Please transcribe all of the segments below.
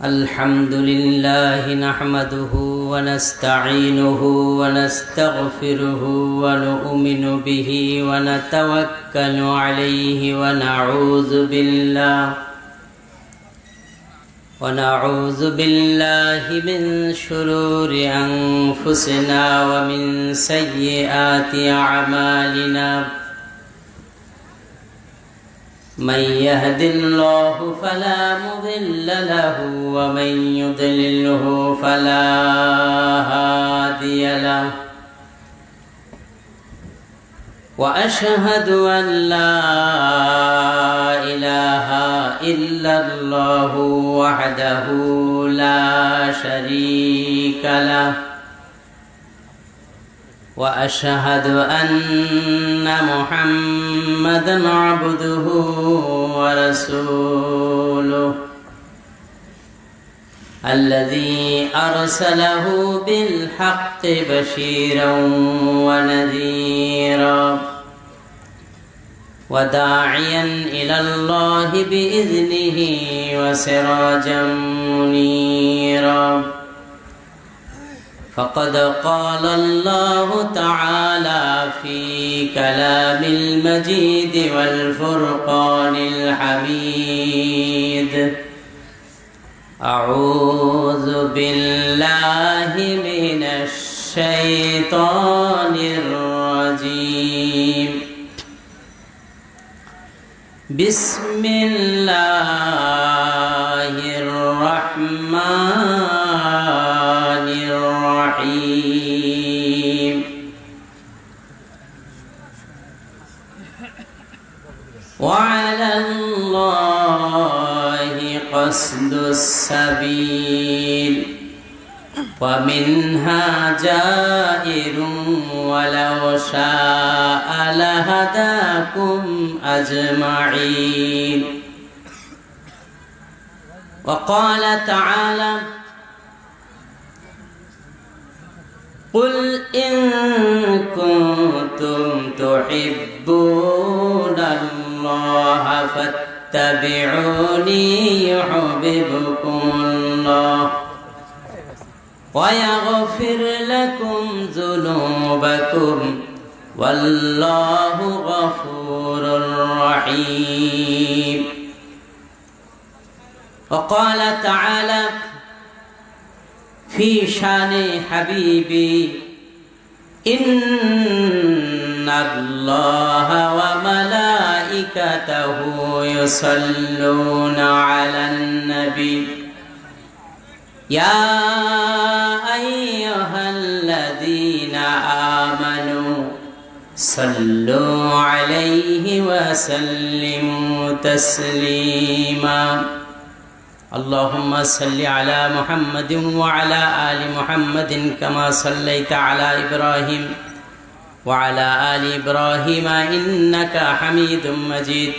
الحمد لله نحمده ونستعينه ونستغفره ونؤمن به ونتوكل عليه ونعوذ بالله من شرور أنفسنا ومن سيئات أعمالنا من يهد الله فلا مضل له ومن يضلله فلا هادي له وأشهد أن لا إله إلا الله وحده لا شريك له وأشهد أن محمدًا عبده ورسوله الذي أرسله بالحق بشيرًا ونذيرًا وداعيًا إلى الله بإذنه وسراجًا منيرًا فقد قال الله تعالى في كلام المجيد والفرقان الحميد أعوذ بالله من الشيطان الرجيم بسم الله الرحمن وعلى الله قصد السبيل ومنها جائر ولو شاء لهداكم أجمعين وقال تعالى قل إن كنتم تحبون الله فاتبعوني يحببكم الله ويغفر لكم ذنوبكم والله غفور رحيم وقال تعالى في شان حبيبي إن الله وملائكته يصلون على النبي يا أيها الذين آمنوا صلوا عليه وسلموا تسليما اللهم صل على محمد وعلى آل محمد كما صليت على إبراهيم وعلى آل إبراهيم إنك حميد مجيد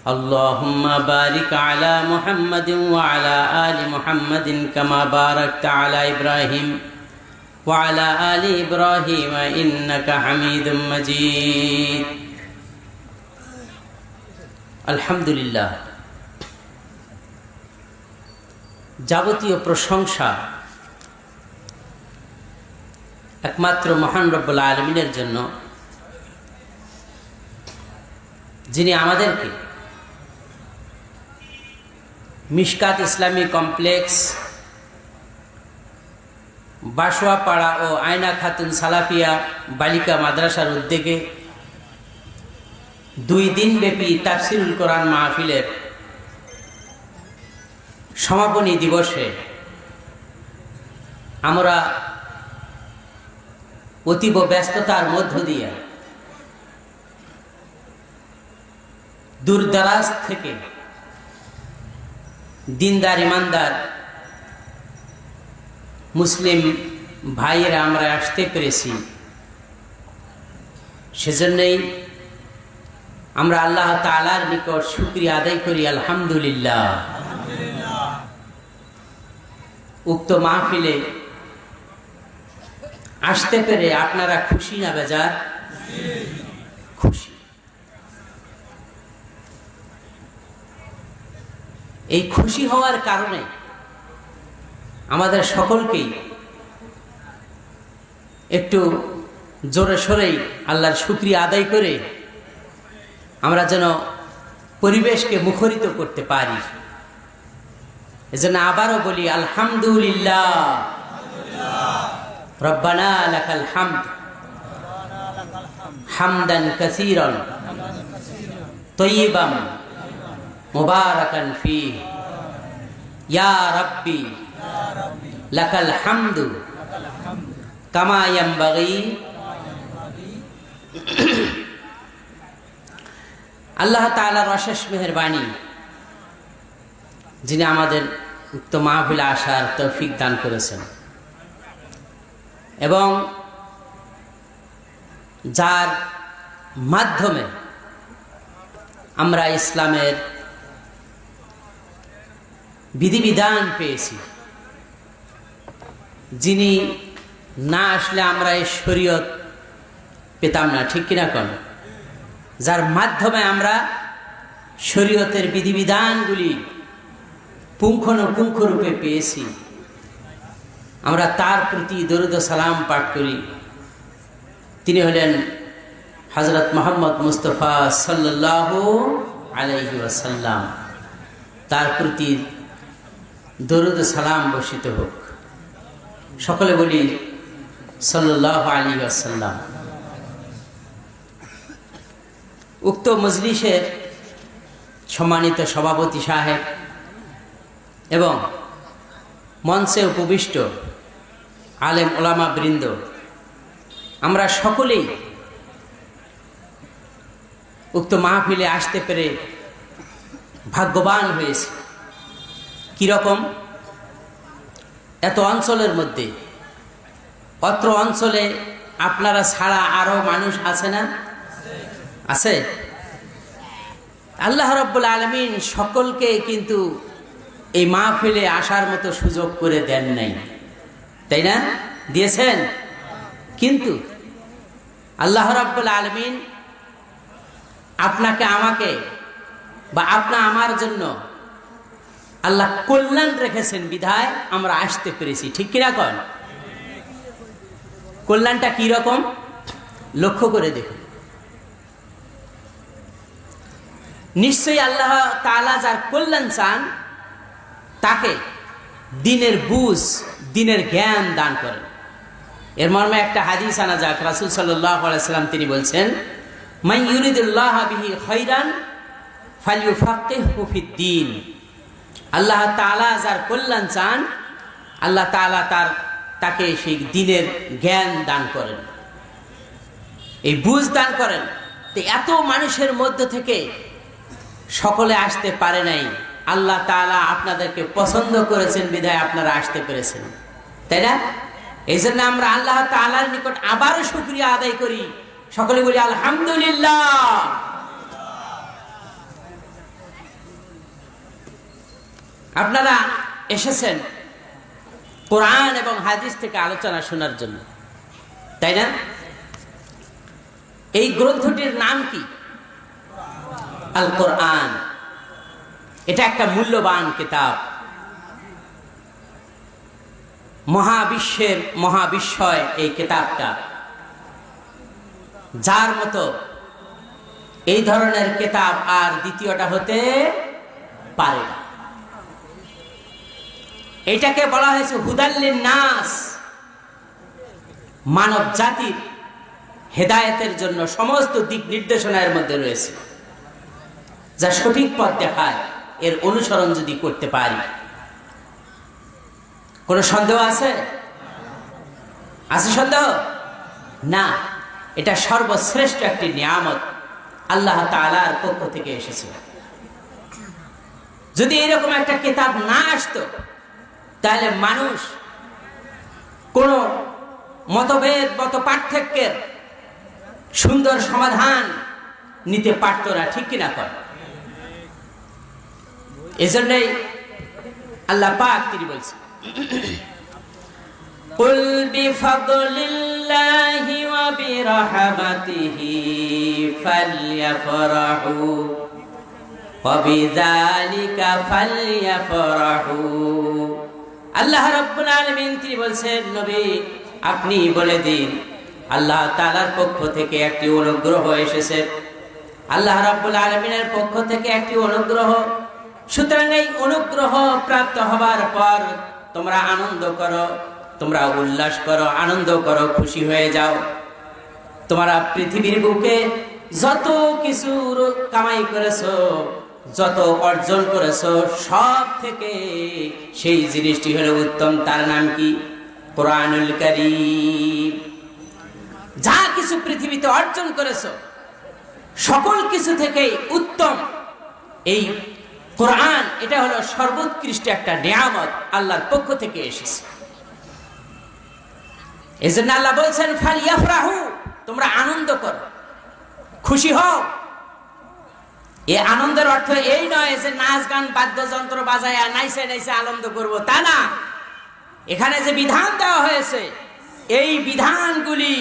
اللهم بارك على محمد وعلى آل محمد كما باركت على إبراهيم وعلى آل إبراهيم إنك حميد مجيد الحمد لله যাবতীয় প্রশংসা একমাত্র মহান রব্বুল আলামিনের জন্য, যিনি আমাদেরকে মিশকাত ইসলামী কমপ্লেক্স, বাসোয়াপাড়া ও আয়না খাতুন সালাফিয়া বালিকা মাদ্রাসার উদ্যোগে 2 দিনব্যাপী তাফসিরুল কোরআন মাহফিলের সমাপনী দিবসে আমরা অতীব ব্যস্ততার মধ্য দিয়ে দূরদরাজ থেকে দিনদার ইমানদার মুসলিম ভাইয়েরা আমরা আসতে পেরেছি। সেজন্যই আমরা আল্লাহ তাআলার নিকট শুকরিয়া আদায় করি, আলহামদুলিল্লাহ। উক্ত মাহফিলে আসতে পেরে আপনারা খুশি না বেজার? খুশি। এই খুশি হওয়ার কারণে আমাদের সকলকেই একটু জোরে সোরেই আল্লাহর শুকরিয়া আদায় করে আমরা যেন পরিবেশকে মুখরিত করতে পারি। এজন্য আবারও বলি আলহামদুলিল্লাহ, রব্বানা লাকাল হামদ হামদান কাসীরান তয়্যিবান মুবারাকান ফীহি ইয়া রাব্বি লাকাল হামদু কামা ইয়ানবাগি। আল্লাহ তাআলার অশেষ মেহেরবানি, যিনি আমাদের উক্ত মাহফিলে আসার তৌফিক দান করেছেন এবং যার মাধ্যমে আমরা ইসলামের বিধিবিধান পেয়েছি, যিনি না আসলে আমরা এই শরীয়ত পেতাম না, ঠিক কিনা কোন? যার মাধ্যমে আমরা শরীয়তের বিধিবিধানগুলি পুঙ্খানুপুঙ্খ রূপে পেয়েছি, আমরা তার প্রতি দরুদ ও সালাম পাঠ করি। তিনি হলেন হযরত মুহাম্মদ মুস্তাফা সাল্লাল্লাহু আলাইহি ওয়াসাল্লাম। তার প্রতি দরুদ ও সালাম বর্ষিত হোক। সকলে বলি সাল্লাল্লাহু আলাইহি ওয়াসাল্লাম। উক্ত মজলিসের সম্মানিত সভাপতি সাহেব এবং মঞ্চে উপবিষ্ট আলেম ওলামা বৃন্দ, আমরা সকলেই উক্ত মাহফিলে আসতে পেরে ভাগ্যবান হয়েছি। কিরকম? এত অঞ্চলের মধ্যে, অত্র অঞ্চলে আপনারা ছাড়া আরো মানুষ আছে না? আছে। আল্লাহ রাব্বুল আলামিন সকলকে কিন্তু এই মাহফিলে আসার মতো সুযোগ করে দেন নাই, তাই না? দিয়েছেন। কিন্তু আল্লাহ রাব্বুল আলামিন আপনাকে আমাকে বা আপনা আমার জন্য আল্লাহ কল্যাণ রেখেছেন বিধায় আমরা আসতে পেরেছি, ঠিক কিনা কন? কল্যাণটা কি রকম লক্ষ্য করে দেখুন। নিশ্চয়ই আল্লাহ তাআলা যার কল্যাণ চান তাকে দিনের বুঝ, দিনের জ্ঞান দান করেন। এর মর্মে একটা হাদিস আনা যাক। রাসূল সাল্লাল্লাহু আলাইহি ওয়াসাল্লাম তিনি বলছেন, মান ইউরিদুল্লাহু বিহি খায়রান ফালইউফাক্কিহু ফিদ্দীন। আল্লাহ তাআলা যার কল্যাণ চান, আল্লাহ তাআলা তাকে সেই দিনের জ্ঞান দান করেন, এই বুঝ দান করেন। তো এত মানুষের মধ্য থেকে সকলে আসতে পারে নাই, আল্লাহ তাআলা আপনাদেরকে পছন্দ করেছেন বিধায় আপনারা আসতে পেরেছেন, তাই না? এই জন্য আমরা আল্লাহ তাআলার নিকট আবারও শুকরিয়া আদায় করি। সকলে বলি আলহামদুলিল্লাহ। আপনারা এসেছেন কোরআন এবং হাদিস থেকে আলোচনা শোনার জন্য, তাই না? এই গ্রন্থটির নাম কি? আল কোরআন। এটা একটা মূল্যবান কিতাব, মহাবিশ্বের মহাবিস্ময় এই কিতাবটা। যার মতো এই ধরনের কিতাব আর দ্বিতীয়টা হতে পারে না। এটাকে বলা হয়েছে হুদাল্লিন নাস, মানব জাতির হেদায়েতের জন্য সমস্ত দিক নির্দেশনার মধ্যে রয়েছে, যা সঠিক পথ দেখায়। এর অনুসরণ যদি করতে পারি, কোনো সন্দেহ আছে? আছে সন্দেহ? না, এটা সর্বশ্রেষ্ঠ একটি নিয়ামত আল্লাহ তাআলার পক্ষ থেকে এসেছে। যদি এরকম একটা কিতাব না আসতো, তাহলে মানুষ কোন মতভেদ, মত পার্থক্যের সুন্দর সমাধান নিতে পারতো না, ঠিক কিনা কর? এজন্যই আল্লাহ পাক তিনি বলছেন, কুল বিফাদলিল্লাহি ওয়া বিরহমাতিহি ফালইফরাহু ওয়া বিযালিকা ফালইফরাহু আল্লাহ রাব্বুল আলামিন তিনি বলছেন, নবী আপনি বলে দিন আল্লাহ তাআলার পক্ষ থেকে একটি অনুগ্রহ এসেছে, আল্লাহ রাব্বুল আলামিনের পক্ষ থেকে একটি অনুগ্রহ। সুতরাং এই অনুগ্রহ প্রাপ্ত হবার পর তোমরা আনন্দ করো, তোমরা উল্লাস করো, আনন্দ করো, খুশি হয়ে যাও। তোমরা পৃথিবীর বুকে যত কিছু কামাই করেছো, যত অর্জন করেছো, সব থেকে সেই জিনিসটি হলো উত্তম। তার নাম কি? কোরআনুল কারীম। যা কিছু পৃথিবীতে অর্জন করেছো সকল কিছু থেকেই উত্তম এই কোরআন। এটা হলো সর্বোৎকৃষ্ট একটা নিয়ামত, আল্লাহর পক্ষ থেকে এসেছে। এজন্য আল্লাহ বলছেন ফালিয়াফরাহু, তোমরা আনন্দ করো, খুশি হও। এই আনন্দের অর্থ এই নয় যে নাচ গান বাদ্যযন্ত্র বাজায় নাইসে নাইসে আনন্দ করব, তা না। এখানে যে বিধান দেওয়া হয়েছে এই বিধানগুলি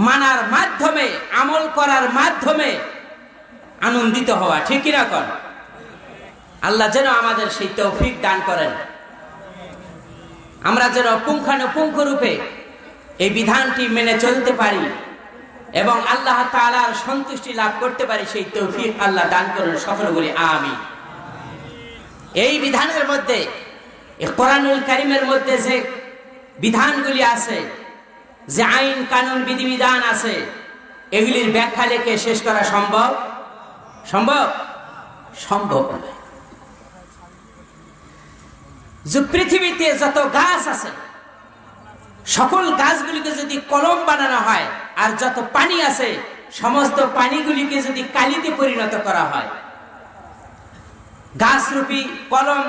মানার মাধ্যমে, আমল করার মাধ্যমে আনন্দিত হওয়া, ঠিক কিনা কর? আল্লাহ যেন আমাদের সেই তৌফিক দান করেন, আমরা যেন পুঙ্খানুপুঙ্খ রূপে এই বিধানটি মেনে চলতে পারি এবং আল্লাহ তাআলার সন্তুষ্টি লাভ করতে পারি, সেই তৌফিক আল্লাহ দান করেন। সকলে বলি আমিন। এই বিধানের মধ্যে, এই কোরআনুল কারীমের মধ্যে যে বিধানগুলি আছে, যে আইন কানুন বিধিবিধান আছে, এগুলির ব্যাখ্যা লিখে শেষ করা সম্ভব? সম্ভব? সম্ভব নয়। যে পৃথিবীতে যত গাছ আছে সকল গাছগুলিকে যদি কলম বানানো হয়, আর যত পানি আছে সমস্ত পানিগুলিকে যদি কালিতে পরিণত করা হয়, গাছরূপী কলম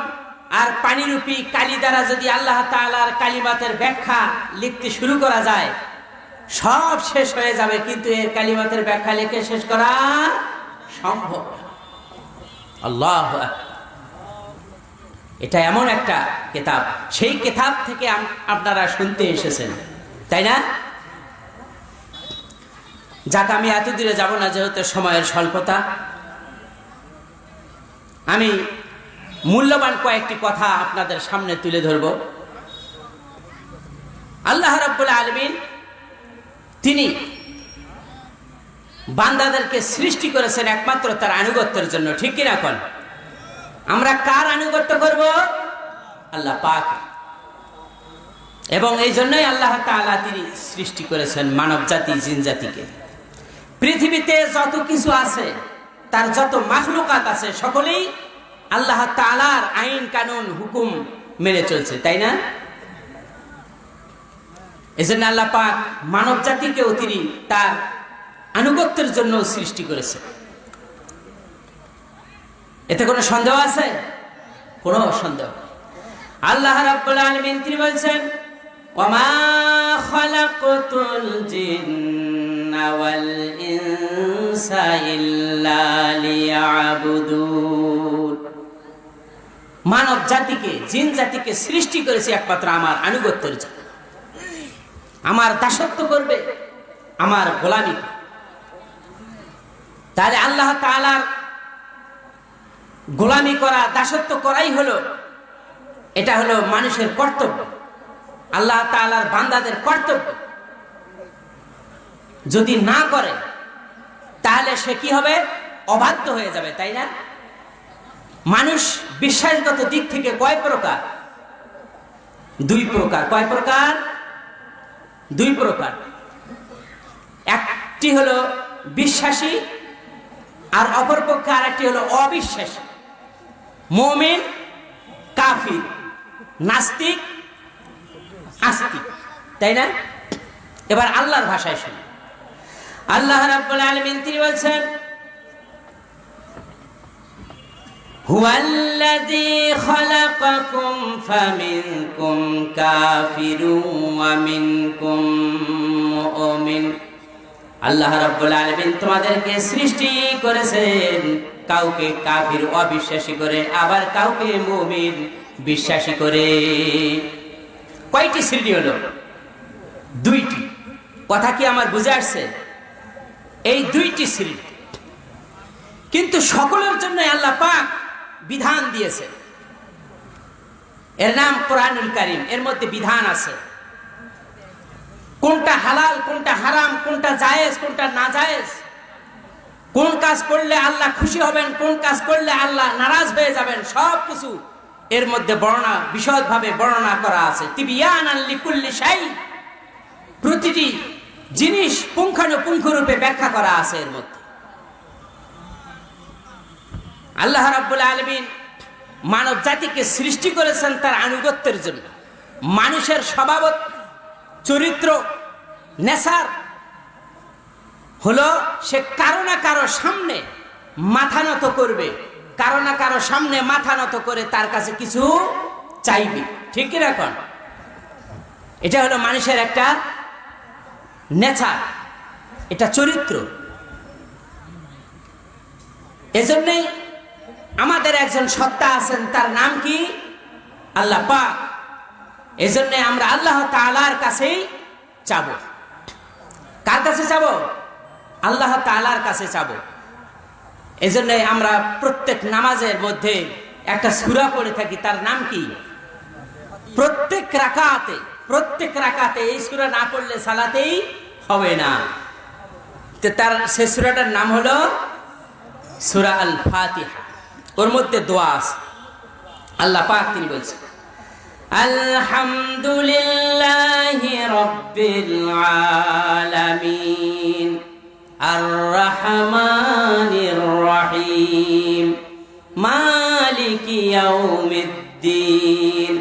আর পানিরূপী কালি দ্বারা যদি আল্লাহ তাআলার কালিমাতের ব্যাখ্যা লিখতে শুরু করা যায়, সব শেষ হয়ে যাবে, কিন্তু এর কালিমাতের ব্যাখ্যা লিখে শেষ করা সম্ভব। আল্লাহু আকবার। এটা এমন একটা কিতাব, সেই কিতাব থেকে আপনারা শুনতে এসেছেন, তাই না? যাক, আমি এত দূরে যাব না, যেহেতু সময়ের স্বল্পতা। আমি মূল্যবান কয়েকটি কথা আপনাদের সামনে তুলে ধরব। আল্লাহ রাব্বুল আলামিন তিনি বান্দাদেরকে সৃষ্টি করেছেন একমাত্র তার আনুগত্যের জন্য, ঠিক কিনা কোন? আমরা কার আনুগত্য করব? আল্লাহ পাক। এবং এই জন্যই আল্লাহ তাআলা তিনি সৃষ্টি করেছেন মানব জাতি, জিন জাতিকে। পৃথিবীতে যত কিছু আছে, তার যত মাখলুকাত আছে, সকলেই আল্লাহ তাআলার আইন কানুন হুকুম মেনে চলছে, তাই না? এজন্য আল্লাহ পাক মানব জাতিকেও তিনি তার আনুগত্যের জন্য সৃষ্টি করেছে। এতে কোনো সন্দেহ আছে? কোনো সন্দেহ নেই। আল্লাহ রাব্বুল আলামিন তিনি বলছেন, ওয়ামা খালাকতুল জিন্না ওয়াল ইনসা ইল্লা লিয়াবুদুন। মানব জাতিকে, জিন জাতিকে সৃষ্টি করেছে একমাত্র আমার আনুগত্যের জন্য, আমার দাসত্ব করবে, আমার গোলামি। তাহলে আল্লাহ তাআলার গোলামি করা, দাসত্ব করাই হলো, এটা হলো মানুষের কর্তব্য, আল্লাহ তাআলার বান্দাদের কর্তব্য। যদি না করে তাহলে সে কি হবে? অবাধ্য হয়ে যাবে, তাই না? মানুষ বিশ্বাসগত দিক থেকে কয় প্রকার? দুই প্রকার। কয় প্রকার? দুই প্রকার। একটি হলো বিশ্বাসী, আর অপরপক্ষে আরেকটি হলো অবিশ্বাসী। মুমিন, কাফির, নাস্তিক, আস্তিক, তাই না? এবার আল্লাহর ভাষায় শুনি। আল্লাহ রাব্বুল আলামিন তিনি বলছেন, হুয়াল্লাযী খালাকাকুম ফামিনকুম কাফিরুন ওয়া মিনকুম মুমিন। আল্লাহ রাব্বুল আলামিন তোমাদেরকে সৃষ্টি করেছেন, কাউকে কাফির অবিশ্বাসী করে, আবার কাউকে মুমিন বিশ্বাসী করে। কয়টি শ্রেণী হলো? দুইটি। কথা কি আমার বুঝে আসছে? এই দুইটি শ্রেণী, কিন্তু সকলের জন্য আল্লাহ পাক বিধান দিয়েছে। এর নাম কোরআনুল কারীম। এর মধ্যে বিধান আছে, কোনটা হালাল, কোনটা হারাম, কোনটা জায়েজ, কোনটা না জায়েজ, কোন কাজ করলে আল্লাহ খুশি হবেন, কোন কাজ করলে আল্লাহ নারাজ হয়ে যাবেন, সব কিছু এর মধ্যে বর্ণনা, বিশদভাবে বর্ণনা করা আছে। তিবিয়ানান লিকুল্লি শাই, প্রতিটি জিনিস পুঙ্খানুপুঙ্খ রূপে ব্যাখ্যা করা আছে এর মধ্যে। আল্লাহ রাব্বুল আলামিন মানব জাতিকে সৃষ্টি করেছেন তার আনুগত্যের জন্য। মানুষের স্বভাব, চরিত্র, নেশার হলো সে কারো না কারো সামনে মাথা নত করবে, কারো না কারো সামনে মাথা নত করে তার কাছে কিছু চাইবে। ঠিক কি রাখুন, এটা হলো মানুষের একটা নেচার, এটা চরিত্র। এজন্যই আমাদের একজন সত্তা আছেন, তার নাম কি? আল্লাহ পাক। এজন্য আমরা আল্লাহ তাআলার কাছেই চাব। কার কাছে চাব? আল্লাহ তাআলার কাছে চাব। এজন্য আমরা প্রত্যেক নামাজের মধ্যে একটা সূরা পড়ে থাকি, তার নাম কি? প্রত্যেক রাকাতে এই সূরা না পড়লে সালাতেই হবে না। তার সে সূরাটার নাম হলো সূরা আল ফাতিহা। ওর মধ্যে দোয়া আছে। আল্লাহ পাক তিনি বলছেন, আলহামদুলিল্লাহি রাব্বিল আলামিন আর রহমানির রহিম মালিকি ইয়াউমিদ্দিন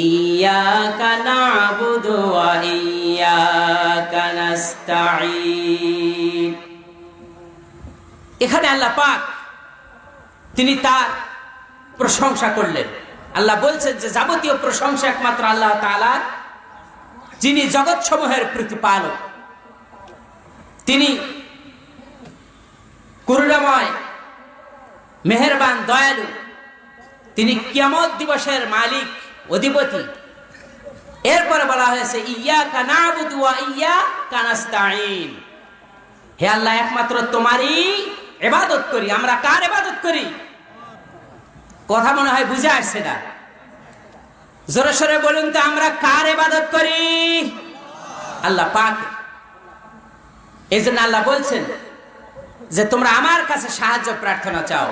ইয়্যাকা না'বুদু ওয়া ইয়্যাকা নাস্তাঈন। এখানে আল্লাহ পাক তিনি তার প্রশংসা করলেন। আল্লাহ বলছেন যে যাবতীয় প্রশংসা একমাত্র আল্লাহ তাআলা, যিনি জগৎ সমূহের প্রতিপালক। তিনি করুণাময়, মেহেরবান, দয়ালু। তিনি কিয়ামত দিবসের মালিক, অধিপতি। এরপরে বলা হয়েছে ইয়্যাকা না'বুদু ওয়া ইয়্যাকা নাস্তাঈন। হে আল্লাহ, একমাত্র তোমারই ইবাদত করি। আমরা কার ইবাদত করি? কথা মনে হয় বুঝে আসছে না। জোরে সোরে বলুন তো, আমরা কার ইবাদত করি? আল্লাহ পাক। এই জন্য আল্লাহ বলছেন যে তোমরা আমার কাছে সাহায্য প্রার্থনা চাও।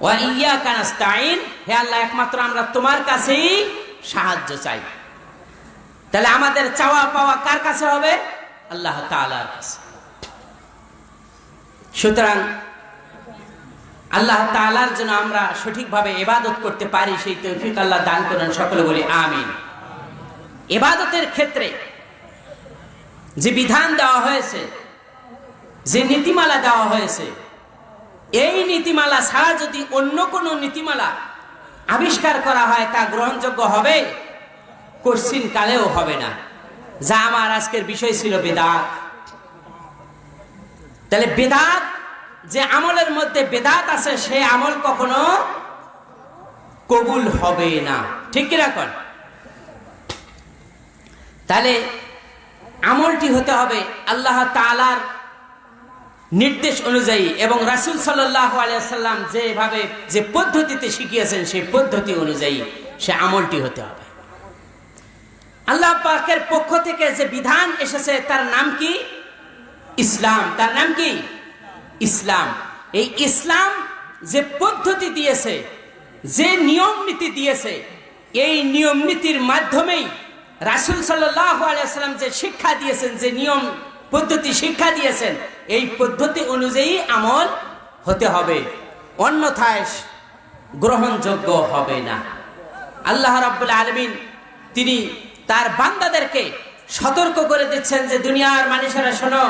ওয়া ইয়্যাকা নাস্তাঈন, হে আল্লাহ, একমাত্র আমরা তোমার কাছেই সাহায্য চাই। তাহলে আমাদের চাওয়া পাওয়া কার কাছে হবে? আল্লাহ তাআলার কাছে। সুতরাং আল্লাহ তাআলার জন্য আমরা সঠিকভাবে ইবাদত করতে পারি, সেই তৌফিক আল্লাহ দান করেন। সকলে বলি আমিন। ইবাদতের ক্ষেত্রে যে বিধান দেওয়া হয়েছে, যে নীতিমালা দেওয়া হয়েছে, এই নীতিমালা ছাড়া যদি অন্য কোনো নীতিমালা আবিষ্কার করা হয় তা গ্রহণযোগ্য হবে? কঠিন কালেও হবে না। যা আমার আজকের বিষয় ছিল বেদাত। তাহলে বেদাত, যে আমলের মধ্যে বেদাত আছে, সে আমল কখনো কবুল হবে না। ঠিক কি রাখুন। তাহলে আমলটি হতে হবে আল্লাহ তাআলার নির্দেশ অনুযায়ী এবং রাসূল সাল্লাল্লাহু আলাইহি ওয়াসাল্লাম যেভাবে যে পদ্ধতিতে শিখিয়েছেন সেই পদ্ধতি অনুযায়ী সে আমলটি হতে হবে। আল্লাহ পাকের পক্ষ থেকে যে বিধান এসেছে তার নাম কি? ইসলাম। তার নাম কি? ইসলাম। এই ইসলাম যে পদ্ধতি দিয়েছে, যে নিয়ম নীতি দিয়েছে, এই নিয়ম নীতির মাধ্যমেই রাসূল সাল্লাল্লাহু আলাইহি ওয়াসাল্লাম যে শিক্ষা দিয়েছেন, যে নিয়ম পদ্ধতি শিক্ষা দিয়েছেন, এই পদ্ধতি অনুযায়ী আমল হতে হবে, অন্যথায় গ্রহণযোগ্য হবে না। আল্লাহ রাব্বুল আলামিন তিনি তার বান্দাদেরকে সতর্ক করে দিচ্ছেন যে দুনিয়ার মানুষেরা শোনো,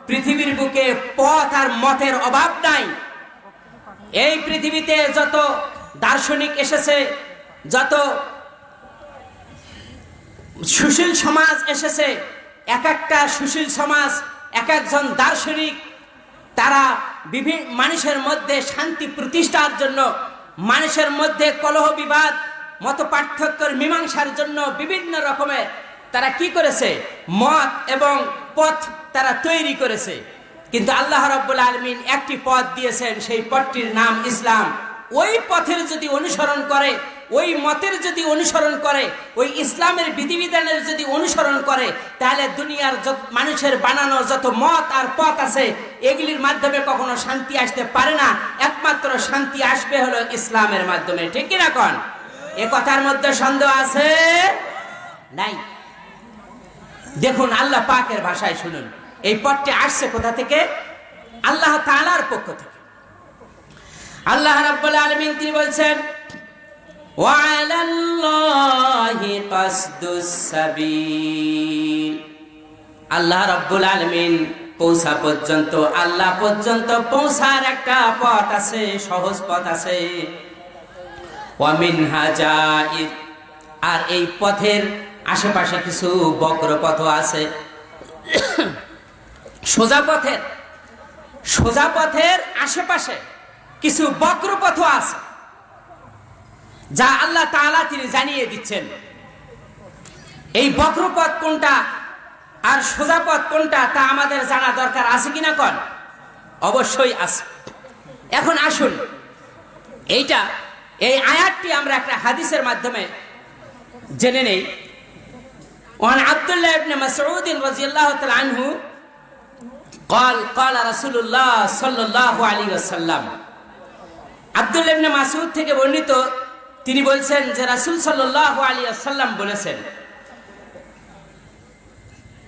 পৃথিবীর বুকে পথ আর মতের অভাব নাই। এই পৃথিবীতে যত দার্শনিক এসেছে, যত সুশীল সমাজ এসেছে, এক একটা সুশীল সমাজ, এক একজন দার্শনিক, তারা বিভিন্ন মানুষের মধ্যে শান্তি প্রতিষ্ঠার জন্য, মানুষের মধ্যে কলহ বিবাদ, মত পার্থক্যের মীমাংসার জন্য বিভিন্ন রকমের তারা কি করেছে? মত এবং পথ তারা তৈরি করেছে। কিন্তু আল্লাহ রাব্বুল আলামিন একটি পথ দিয়েছেন, সেই পথটির নাম ইসলাম। ওই পথের যদি অনুসরণ করে, ওই মতের যদি অনুসরণ করে, ওই ইসলামের বিধিবিধানের যদি অনুসরণ করে, তাহলে দুনিয়ার যত মানুষের বানানো যত মত আর পথ আছে এগুলির মাধ্যমে কখনো শান্তি আসতে পারে না। একমাত্র শান্তি আসবে হলো ইসলামের মাধ্যমে। ঠিক কিনা কোন? এ কথার মধ্যে সন্দেহ আছে? নাই। দেখুন আল্লাহ পাকের ভাষায় শুনুন, এই পথটি আসছে কোথা থেকে? আল্লাহ তাআলার পক্ষ থেকে। আল্লাহ রাব্বুল আলামিন তিনি বলছেন, ওয়া আলাল্লাহি কাসদুস সাবিল। আল্লাহ রাব্বুল আলামিন পৌঁছা পর্যন্ত, আল্লাহ পর্যন্ত পৌঁছার একটা পথ আছে, সহজ পথ আছে। ওয়া মিনহা জাইর, আর এই পথের আশেপাশে কিছু বক্র পথ আছে। সোজা পথের আশেপাশে কিছু বক্র পথ আছে, যা আল্লাহ তাআলা তিনি জানিয়ে দিচ্ছেন। এই বক্র পথ কোনটা আর সোজা পথ কোনটা তা আমাদের জানা দরকার আছে কিনা কোন? অবশ্যই আছে। এখন আসুন এই আয়াতটি আমরা একটা হাদিসের মাধ্যমে জেনে নেই। ওয়ান আব্দুল্লাহ ইবনে মাসউদ রাদিয়াল্লাহু তাআলা আনহু قال قال رسول الله صلى الله عليه وسلم। আব্দুল্লাহ ইবনে মাসউদ থেকে বর্ণিত, তিনি বলছেন যে রাসূল সাল্লাল্লাহু আলাইহি ওয়াসাল্লাম বলেছেন,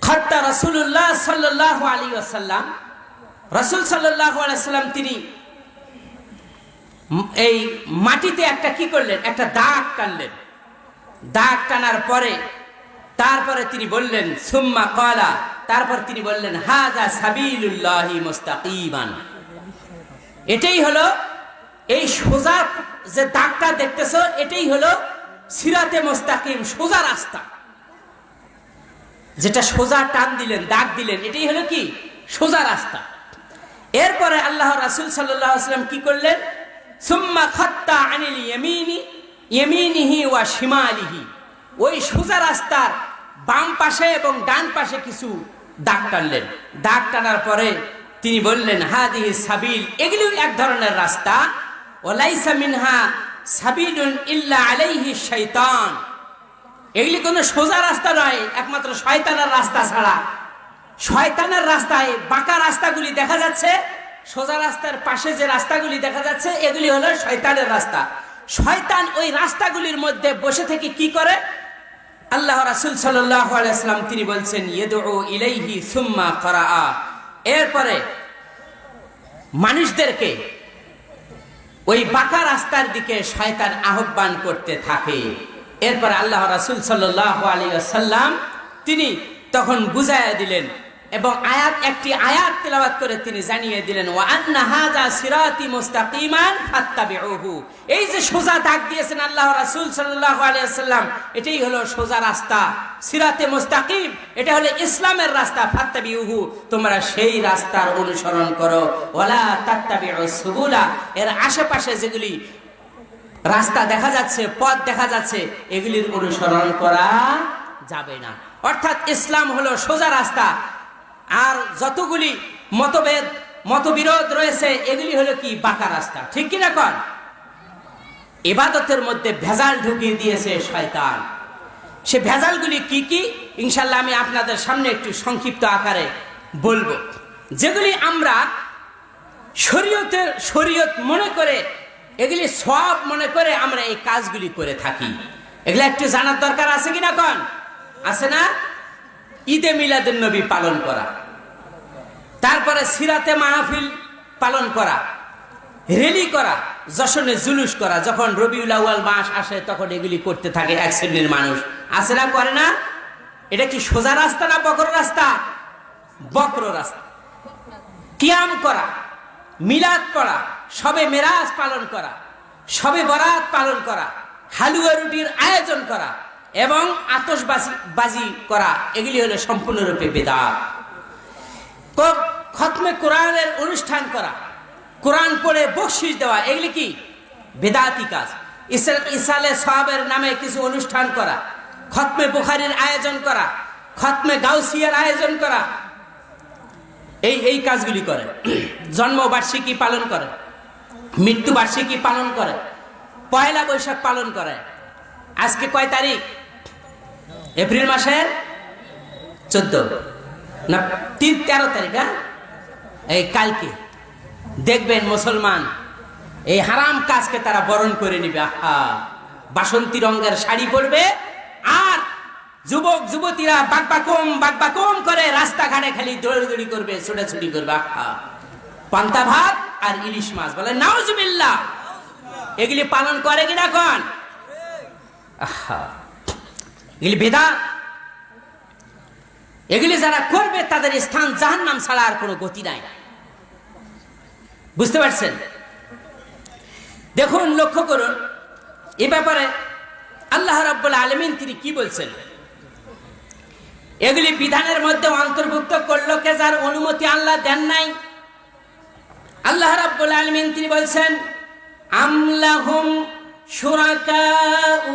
খাত্তা রাসূলুল্লাহ সাল্লাল্লাহু আলাইহি ওয়াসাল্লাম, রাসূল সাল্লাল্লাহু আলাইহি ওয়াসাল্লাম তিনি এই মাটিতে একটা কি করলেন, একটা দাগ টানলেন। দাগ টানার পরে তারপরে তিনি বললেন, সুম্মা ক্বালা, তারপর তিনি বললেন, হাযা সাবিলুল্লাহি মুস্তাকিমান। এটাই হলো এই সোজা যে দাগটা দেখতেছো, এটাই হলো সিরাতে মুস্তাকিম, সোজা রাস্তা। যেটা সোজা টান দিলেন, দাগ দিলেন, এটাই হলো কি সোজা রাস্তা। এরপরে আল্লাহ রাসূল সাল্লাল্লাহু আলাইহি ওয়াসাল্লাম কি করলেন, সুম্মা খাত্তা আনিল ইয়ামিনিহি ওয়া শিমালিহি, ওই সোজা রাস্তার বাম পাশে এবং ডান পাশে কিছু দাগ টানলেন। দাগ টানার পরে তিনি বললেন, হাদিহি সাবিল, এগুলো এক ধরনের রাস্তা। ওয়ালাইসা মিনহা সাবিলুন ইল্লা আলাইহি শাইতান, এগুলি কোনো সোজা রাস্তা নয়, একমাত্র শয়তানের রাস্তা ছাড়া। শয়তানের রাস্তায় বাঁকা রাস্তাগুলি দেখা যাচ্ছে, সোজা রাস্তার পাশে যে রাস্তাগুলি দেখা যাচ্ছে এগুলি হলো শয়তানের রাস্তা। শয়তান ওই রাস্তাগুলির মধ্যে বসে থেকে কি করে? আল্লাহ রাসূল সাল্লাল্লাহু আলাইহি ওয়াসাল্লাম তিনি বলছেন, ইয়াদউ ইলাইহি সুম্মা ক্বারাআ, এরপরে মানুষদেরকে ওই বাঁকা রাস্তার দিকে শয়তান আহ্বান করতে থাকে। এরপর আল্লাহ রাসূল সাল্লাল্লাহু আলাইহি ওয়াসাল্লাম তিনি তখন বুঝাইয়া দিলেন এবং একটি আয়াত তেলাওয়াত করে তিনি জানিয়ে দিলেন, ওয়া আন্না হাযা সিরাতি মুস্তাকিমান ফাত্তাবিউহু। এই যে সোজা দাগ দিয়েছেন আল্লাহ রাসূল সাল্লাল্লাহু আলাইহি ওয়াসাল্লাম, এটাই হলো সোজা রাস্তা, সিরাতে মুস্তাকিম, এটা হলো ইসলামের রাস্তা। ফাত্তাবিউহু, তোমরা সেই রাস্তার অনুসরণ করো। ওয়ালা তাত্তাবিউস সুবুলা, এর আশেপাশে যেগুলি রাস্তা দেখা যাচ্ছে, পথ দেখা যাচ্ছে, এগুলির অনুসরণ করা যাবে না। অর্থাৎ ইসলাম হলো সোজা রাস্তা, আর যতগুলি মতবিরোধ রয়েছে এগুলি হলো কি বাঁকা রাস্তা। ঠিক কিনা কন? ইবাদতের মধ্যে ভেজাল ঢুকিয়ে দিয়েছে শয়তান। সে ভেজালগুলি কি কি ইনশাআল্লাহ আমি আপনাদের সামনে একটু সংক্ষিপ্ত আকারে বলবো, যেগুলি আমরা শরীয়ত মনে করে, এগুলি সওয়াব মনে করে আমরা এই কাজগুলি করে থাকি। এগুলো একটু জানার দরকার আছে কিনা কন? আছে না? ঈদে মিলাদুন নবী পালন করা, তারপরে সিরাতে মাহফিল পালন করা, রেলি করা, যশনে জুলুস করা, যখন রবিউল আউয়াল মাস আসে তখন এগুলি করতে থাকে এক শ্রেণীর মানুষ। আছে না, করে না? এটা কি সোজা রাস্তা না বক্র রাস্তা? বক্র রাস্তা। কিয়াম করা, মিলাদ পড়া, শবে মেরাজ পালন করা, শবে বরাত পালন করা, হালুয়া রুটির আয়োজন করা এবং আতশবাজি করা, এগুলি হলো সম্পূর্ণরূপে বিদআত। খতমে কোরআনের অনুষ্ঠান করা, কোরআন পড়ে বকশিশ দেওয়া, এগুলি কি বিদআতি কাজ। ইসালে সওয়াবের নামে কিছু অনুষ্ঠান করা, খতমে বুখারীর আয়োজন করা, খতমে গাউসিয়ার আয়োজন করা, এই কাজগুলি করে। জন্মবার্ষিকী পালন করে, মৃত্যুবার্ষিকী পালন করে, পয়লা বৈশাখ পালন করে, আজকে কয় তারিখ? এপ্রিল মাসের 14 না 13 তারিখ। হ্যাঁ, এই কালকে দেখবেন মুসলমান এই হারাম কাজকে তারা বরণ করে নিবে। আহা, বাসন্তী রঙের শাড়ি পরবে আর যুবক যুবতীরা বাকবাকুম করে রাস্তাঘাটে খালি দৌড়াদৌড়ি করবে, ছোটাছুটি করবে। আহা, পান্তা ভাত আর ইলিশ মাছ, বলে নাউজুবিল্লাহ। এগুলি পালন করে কিনা কোন? আহা, এগুলি বেদাত। এগুলি যারা করবে তাদের স্থান জাহান্নাম ছাড়া আর কোনো গতি নাই। বুঝতে পারছেন? দেখুন, লক্ষ্য করুন এ ব্যাপারে আল্লাহ রাব্বুল আলামিন তিনি কি বলছেন। এগুলি বিধানের মধ্যে অন্তর্ভুক্ত করলো কে? যার অনুমতি আল্লাহ দেন নাই। আল্লাহ রাব্বুল আলামিন তিনি বলছেন, আমলাহুম শুরাকাউ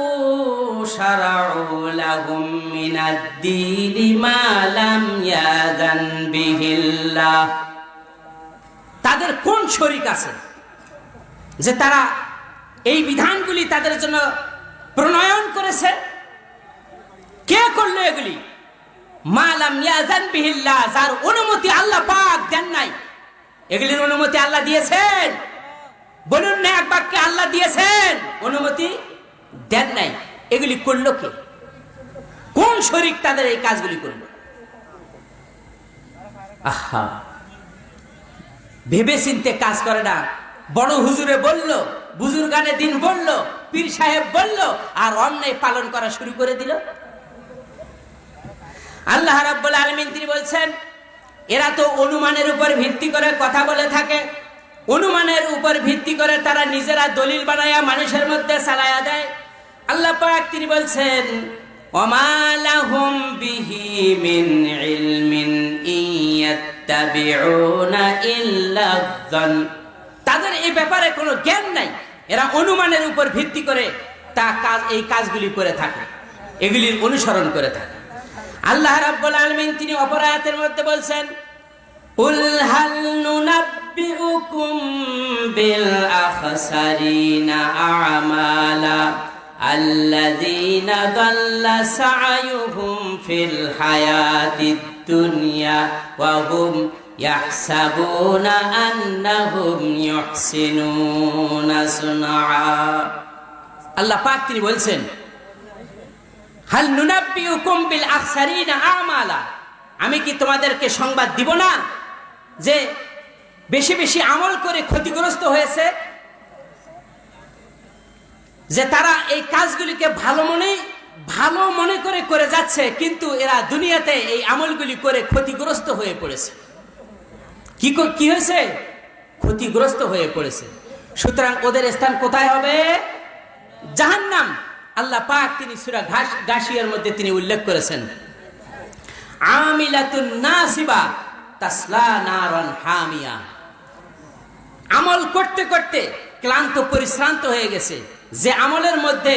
শারাউ লাহুম মিনাদ-দীনি মা লাম ইয়াযান বিহিল্লাহ। তাদের কোন শরীক আছে যে তারা এই বিধানগুলি তাদের জন্য প্রণয়ন করেছে? কে করলো এগুলি? মা লাম ইয়াযান বিহিল্লাহ, যার অনুমতি আল্লাহ পাক দেন নাই। এগুলির অনুমতি আল্লাহ দিয়েছেন? বলুন না এক বাক্যে, আল্লাহ দিয়েছেন, অনুমতি দেন নাই। এগুলি করলো কে? কোন শরীক তাদের এই কাজগুলি করলো? আহা, ভেবে চিনতে কাজ করে না। বড় হুজুরে বলল, বুজুর্গানে দিন বলল, পীর সাহেব বলল, আর অন্যায় পালন করা শুরু করে দিল। আল্লাহ রাব্বুল আলামিন তিনি বলছেন, এরা তো অনুমানের উপর ভিত্তি করে কথা বলে থাকে। অনুমানের উপর ভিত্তি করে তারা নিজেরা দলিল বানায়া মানুষের মধ্যে চালায়া দেয়। আল্লাহ পাক তিনি বলছেন, ওমা লাহুম বিহি মিন ইলমিন ইয়াত্তাবিউনা ইল্লা যান। তাদের এই ব্যাপারে কোনো জ্ঞান নাই। এরা অনুমানের উপর ভিত্তি করে এই কাজগুলি করে থাকে, এগুলির অনুসরণ করে থাকে। আল্লাহ রাব্বুল আলামিন তিনি অপর আয়াতের মধ্যে বলছেন, কুল হাল নুনাব্বিউকুম বিল আখসারিনা আমালা আল্লাযীনা দাল্লা সা'য়ুহুম ফিল হায়াতিদ দুনিয়া ওয়া হুম ইয়াহসাবুনা আন্নাহুম ইউহসিনুনা সুনআ। আল্লাহ পাক তিনি বলছেন, হাল নুনাব্বিউকুম বিল আখসারিনা আমালা, আমি কি তোমাদেরকে সংবাদ দিব না যে বেশি বেশি আমল করে ক্ষতিগ্রস্ত হয়েছে, যে তারা এই কাজগুলিকে ভালো মনে করে যাচ্ছে, কিন্তু এরা দুনিয়াতে এই আমলগুলি করে ক্ষতিগ্রস্ত হয়ে পড়েছে। কি হয়েছে? ক্ষতিগ্রস্ত হয়ে পড়েছে। সুতরাং ওদের স্থান কোথায় হবে? জাহান্নাম। আল্লাহ পাক তিনি সূরা গাশিয়ার মধ্যে তিনি উল্লেখ করেছেন, আমিলাতুন নাসিবা তাসলা নারান হামিয়া। আমল করতে করতে ক্লান্ত পরিশ্রান্ত হয়ে গেছে, যে আমলের মধ্যে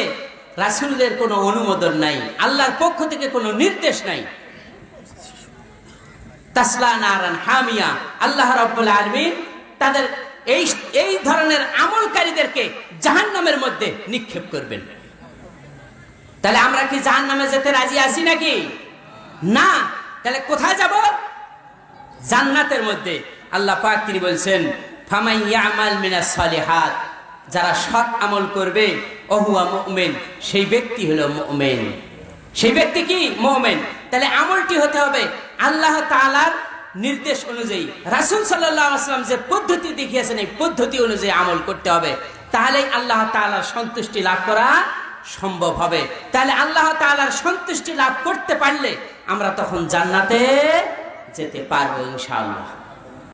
রাসূলের কোনো অনুমোদন নাই, আল্লাহর পক্ষ থেকে কোনো নির্দেশ নাই। তাসলা নারান হামিয়া। আল্লাহ রাব্বুল আলামিন তাদের এই ধরনের আমলকারীদেরকে জাহান্নামের মধ্যে নিক্ষেপ করবেন। তাহলে আমরা কি জাহান্নামে যেতে রাজি আছি নাকি? না। তাহলে কোথায় যাব? জান্নাতের মধ্যে। আল্লাহ পাক তিনি বলছেন, ফামান ইয়ামাল মিনাস সালিহাত, যারা সৎ আমল করবে, ওহুয়া মুমিন, সেই ব্যক্তি হলো মুমিন। সেই ব্যক্তি কি? মুমিন। তাহলে আমলটি হতে হবে আল্লাহ তাআলার নির্দেশ অনুযায়ী। রাসূল সাল্লাল্লাহু আলাইহি ওয়াসাল্লাম যে পদ্ধতি দেখিয়েছেন এই পদ্ধতি অনুযায়ী আমল করতে হবে, তাহলেই আল্লাহ তাআলার সন্তুষ্টি লাভ করা সম্ভব হবে। তাহলে আল্লাহ তাআলার সন্তুষ্টি লাভ করতে পারলে আমরা তখন জান্নাতে যেতে পারবো ইনশাআল্লাহ।